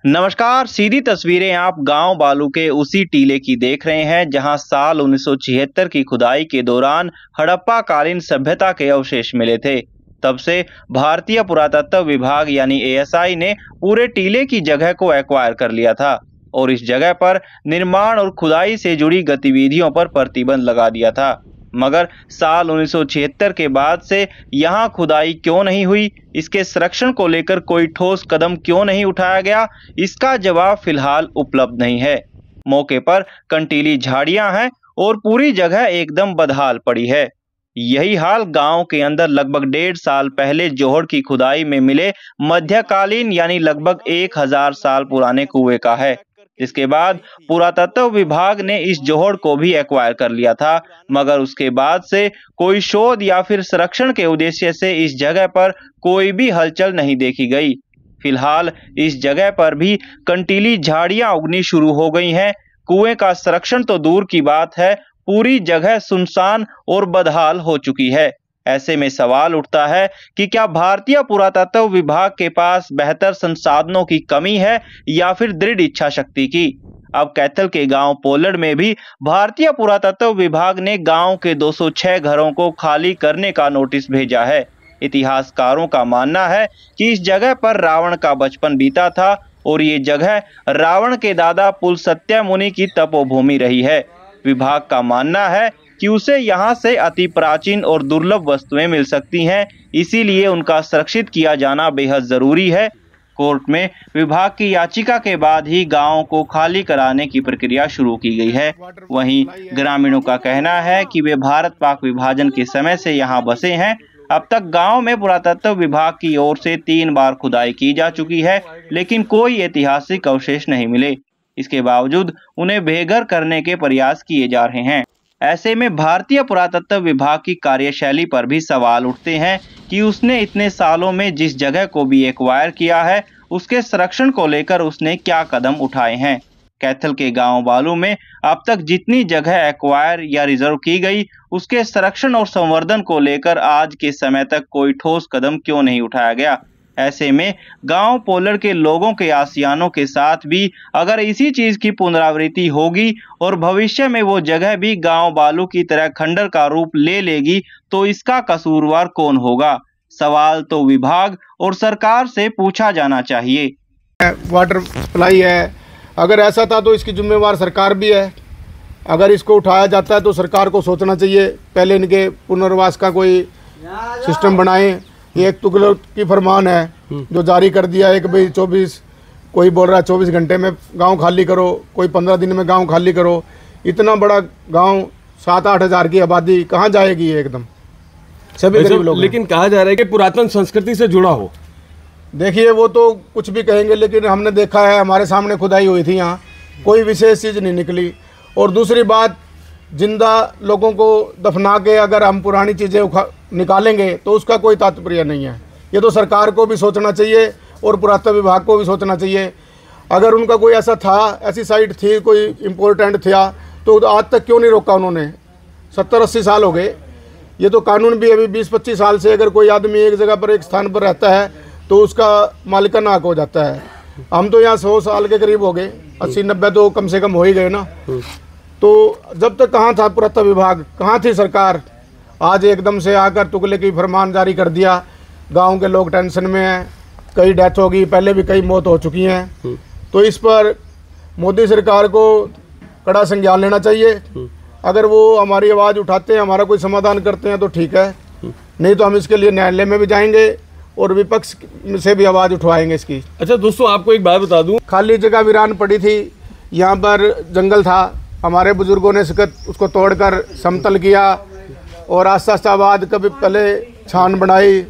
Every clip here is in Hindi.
नमस्कार। सीधी तस्वीरें आप गांव बालू के उसी टीले की देख रहे हैं जहां साल 1976 की खुदाई के दौरान हड़प्पा कालीन सभ्यता के अवशेष मिले थे। तब से भारतीय पुरातत्व विभाग यानी एएसआई ने पूरे टीले की जगह को एक्वायर कर लिया था और इस जगह पर निर्माण और खुदाई से जुड़ी गतिविधियों पर प्रतिबंध लगा दिया था। मगर साल 1976 के बाद से यहाँ खुदाई क्यों नहीं हुई, इसके संरक्षण को लेकर कोई ठोस कदम क्यों नहीं उठाया गया, इसका जवाब फिलहाल उपलब्ध नहीं है। मौके पर कंटीली झाड़ियां हैं और पूरी जगह एकदम बदहाल पड़ी है। यही हाल गांव के अंदर लगभग 1.5 साल पहले जोहड़ की खुदाई में मिले मध्यकालीन यानी लगभग 1000 साल पुराने कुएं का है, जिसके बाद पुरातत्व विभाग ने इस जोहड़ को भी एक्वायर कर लिया था। मगर उसके बाद से कोई शोध या फिर संरक्षण के उद्देश्य से इस जगह पर कोई भी हलचल नहीं देखी गई। फिलहाल इस जगह पर भी कंटीली झाड़ियां उगनी शुरू हो गई हैं। कुएं का संरक्षण तो दूर की बात है, पूरी जगह सुनसान और बदहाल हो चुकी है। ऐसे में सवाल उठता है कि क्या भारतीय पुरातत्व विभाग के पास बेहतर संसाधनों की कमी है या फिर दृढ़ इच्छा शक्ति की। अब कैथल के गांव पोलड़ में भी भारतीय पुरातत्व विभाग ने गांव के 206 घरों को खाली करने का नोटिस भेजा है। इतिहासकारों का मानना है कि इस जगह पर रावण का बचपन बीता था और ये जगह रावण के दादा पुलस्त्य मुनि की तपोभूमि रही है। विभाग का मानना है कि उसे यहाँ से अति प्राचीन और दुर्लभ वस्तुएं मिल सकती हैं, इसीलिए उनका संरक्षित किया जाना बेहद जरूरी है। कोर्ट में विभाग की याचिका के बाद ही गांव को खाली कराने की प्रक्रिया शुरू की गई है। वहीं ग्रामीणों का कहना है कि वे भारत पाक विभाजन के समय से यहाँ बसे हैं। अब तक गांव में पुरातत्व विभाग की ओर से 3 बार खुदाई की जा चुकी है, लेकिन कोई ऐतिहासिक अवशेष नहीं मिले। इसके बावजूद उन्हें बेघर करने के प्रयास किए जा रहे हैं। ऐसे में भारतीय पुरातत्व विभाग की कार्यशैली पर भी सवाल उठते हैं कि उसने इतने सालों में जिस जगह को भी एक्वायर किया है, उसके संरक्षण को लेकर उसने क्या कदम उठाए हैं। कैथल के गांव बालू में अब तक जितनी जगह एक्वायर या रिजर्व की गई, उसके संरक्षण और संवर्धन को लेकर आज के समय तक कोई ठोस कदम क्यों नहीं उठाया गया। ऐसे में गांव पोलड़ के लोगों के आसियानों के साथ भी अगर इसी चीज की पुनरावृत्ति होगी और भविष्य में वो जगह भी गांव बालू की तरह खंडर का रूप ले लेगी, तो इसका कसूरवार कौन होगा। सवाल तो विभाग और सरकार से पूछा जाना चाहिए। वाटर सप्लाई है, अगर ऐसा था तो इसकी जिम्मेवार सरकार भी है। अगर इसको उठाया जाता है तो सरकार को सोचना चाहिए, पहले इनके पुनर्वास का कोई सिस्टम बनाए। ये एक तुगलक की फरमान है जो जारी कर दिया है कि भाई 24, कोई बोल रहा है 24 घंटे में गांव खाली करो, कोई 15 दिन में गांव खाली करो। इतना बड़ा गांव, 7-8 हज़ार की आबादी, कहाँ जाएगी ये एकदम, सभी गरीब लोग। लेकिन कहा जा रहा है कि पुरातन संस्कृति से जुड़ा हो। देखिए वो तो कुछ भी कहेंगे, लेकिन हमने देखा है, हमारे सामने खुदाई हुई थी, यहाँ कोई विशेष चीज़ नहीं निकली। और दूसरी बात, जिंदा लोगों को दफना के अगर हम पुरानी चीज़ें निकालेंगे तो उसका कोई तात्पर्य नहीं है। ये तो सरकार को भी सोचना चाहिए और पुरातत्व विभाग को भी सोचना चाहिए। अगर उनका कोई ऐसा था, ऐसी साइट थी, कोई इम्पोर्टेंट था, तो आज तक क्यों नहीं रोका उन्होंने। 70-80 साल हो गए। ये तो कानून भी अभी 20-25 साल से, अगर कोई आदमी एक जगह पर एक स्थान पर रहता है तो उसका मालिकाना हक हो जाता है। हम तो यहाँ 100 साल के करीब हो गए, 80-90 तो कम से कम हो ही गए ना। तो जब तक कहाँ था पुरातत्व विभाग, कहाँ थी सरकार। आज एकदम से आकर तुगलक की फरमान जारी कर दिया। गांव के लोग टेंशन में हैं, कई डेथ हो गई, पहले भी कई मौत हो चुकी हैं। तो इस पर मोदी सरकार को कड़ा संज्ञान लेना चाहिए। अगर वो हमारी आवाज़ उठाते हैं, हमारा कोई समाधान करते हैं तो ठीक है, नहीं तो हम इसके लिए न्यायालय में भी जाएंगे और विपक्ष से भी आवाज़ उठवाएंगे इसकी। अच्छा दोस्तों, आपको एक बात बता दूं, खाली जगह वीरान पड़ी थी, यहाँ पर जंगल था, हमारे बुजुर्गों ने उसको तोड़कर समतल किया और आस्ता आस्ता बाद कभी पहले छान बनाई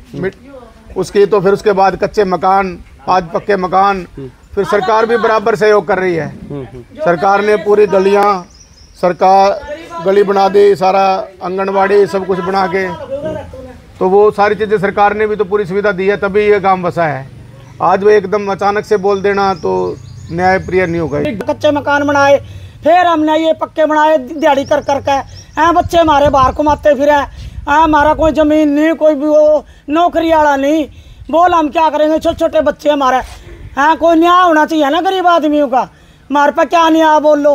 उसकी, तो फिर उसके बाद कच्चे मकान, आज पक्के मकान। फिर सरकार भी बराबर सहयोग कर रही है। सरकार ने पूरी गली बना दी, सारा आंगनबाड़ी सब कुछ बना के, तो वो सारी चीज़ें सरकार ने भी तो पूरी सुविधा दी है, तभी ये गांव बसा है। आज वो एकदम अचानक से बोल देना तो न्याय प्रिय नहीं होगा। कच्चे मकान बनाए, फिर हमने ये पक्के बनाए दिहाड़ी कर करके। बच्चे हमारे बाहर घुमाते फिर हमारा कोई ज़मीन नहीं, कोई भी वो नौकरी वाला नहीं। बोल हम क्या करेंगे, छोटे छोटे बच्चे हमारे हाँ कोई न्याय होना चाहिए ना गरीब आदमियों का। हमारे पे क्या न्याय बोल लो,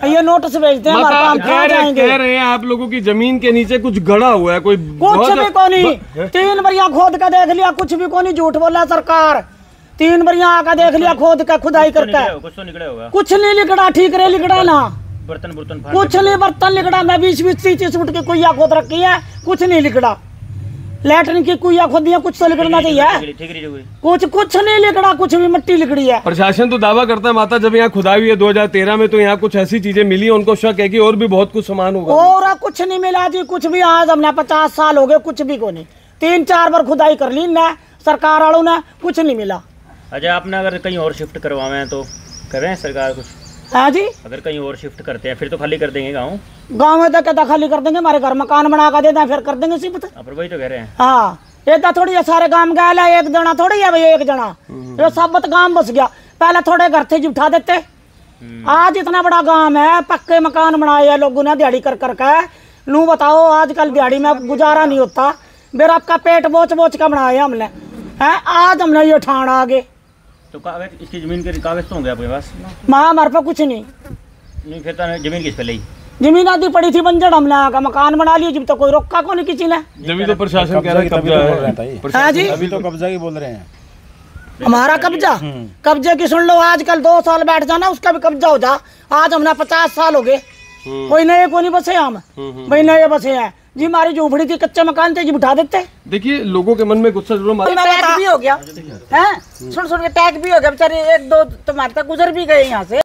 ये नोटिस भेजते हैं हमारे पास, कह रहे हैं आप लोगों की जमीन के नीचे कुछ गड़ा हुआ है, कोई कुछ भी को नहीं। 3 बरिया खोद के देख लिया, कुछ भी को नहीं, झूठ बोला सरकार। 3 बरिया आकर देख लिया खोद के, खुदाई करके, कुछ तो निकले होगा। कुछ नहीं लिकड़ा, ठीक रे लिकड़ा ना, बर्तन कुछ नहीं बर्तन लिकड़ा। मैं 20-20 30 फुट की कुइया खोद रखी है, कुछ नहीं लिकड़ा। लैट्रिन की कुइया खोद दिया, कुछ तो लिकड़ना चाहिए, कुछ नहीं लिकड़ा, कुछ भी मिट्टी लिकड़ी है। प्रशासन तो दावा करता है माता जब यहाँ खुदाई हुई है 2013 में, तो यहाँ कुछ ऐसी चीजें मिली, उनको शक है कि और भी बहुत कुछ सामान होगा। और कुछ नहीं मिला जी, कुछ भी। आज हमने 50 साल हो गए, कुछ भी को नहीं। 3-4 बार खुदाई कर ली ना सरकार वालों ने, कुछ नहीं मिला। अच्छा, आपने अगर कहीं और शिफ्ट करवावे हैं तो कर रहे हैं सरकार कुछ? हाँ जी, अगर कहीं और शिफ्ट करते हैं फिर तो खाली कर देंगे गाँव में, तो क्या खाली कर देंगे, हमारे घर मकान बना कर देते हैं, फिर कर देंगे शिफ्ट। पर वही तो कह रहे हैं। हाँ, ये तो थोड़ी है, सारे गांव गया एक जना थोड़ी है भाई, एक जना ये सब गांव बस गया। पहले थोड़े घर थे उठा देते, आज इतना बड़ा गांव है, पक्के मकान बनाए हैं लोगों ने दिहाड़ी कर करके। नू बताओ, आजकल दिहाड़ी में गुजारा नहीं होता, मेरा आपका पेट बोच बोच का बनाया हमने है। आज हमने ये ठाण आ गए। तो कागज, इसकी जमीन के कागज तो होंगे आपके पास? माँ हमारे पास कुछ नहीं। फिर तो जमीन किस पे ली? जमीन आदि पड़ी थी बंजर, हमने आकर मकान बना लिया, जब तो कोई रोका को नहीं किसी ने। जमीन तो प्रशासन कह रहा है कब्जा है। हाँ जी, अभी तो कब्जा की बोल रहे हैं। हमारा कब्जा, कब्जे की सुन लो, आजकल 2 साल बैठ जाना उसका भी कब्जा हो जा। आज हमने 50 साल हो गए, कोई नए को नहीं बसे हम भाई, नए बसे हैं जी। हमारी झोपड़ी थी, कच्चे मकान थे जी, बिठा देते। देखिए लोगों के मन में गुस्सा जरूर टैग भी हो गया है, सुन के टैग भी हो गया बेचारे, 1-2 तुम्हारे तक गुजर भी गए यहाँ से।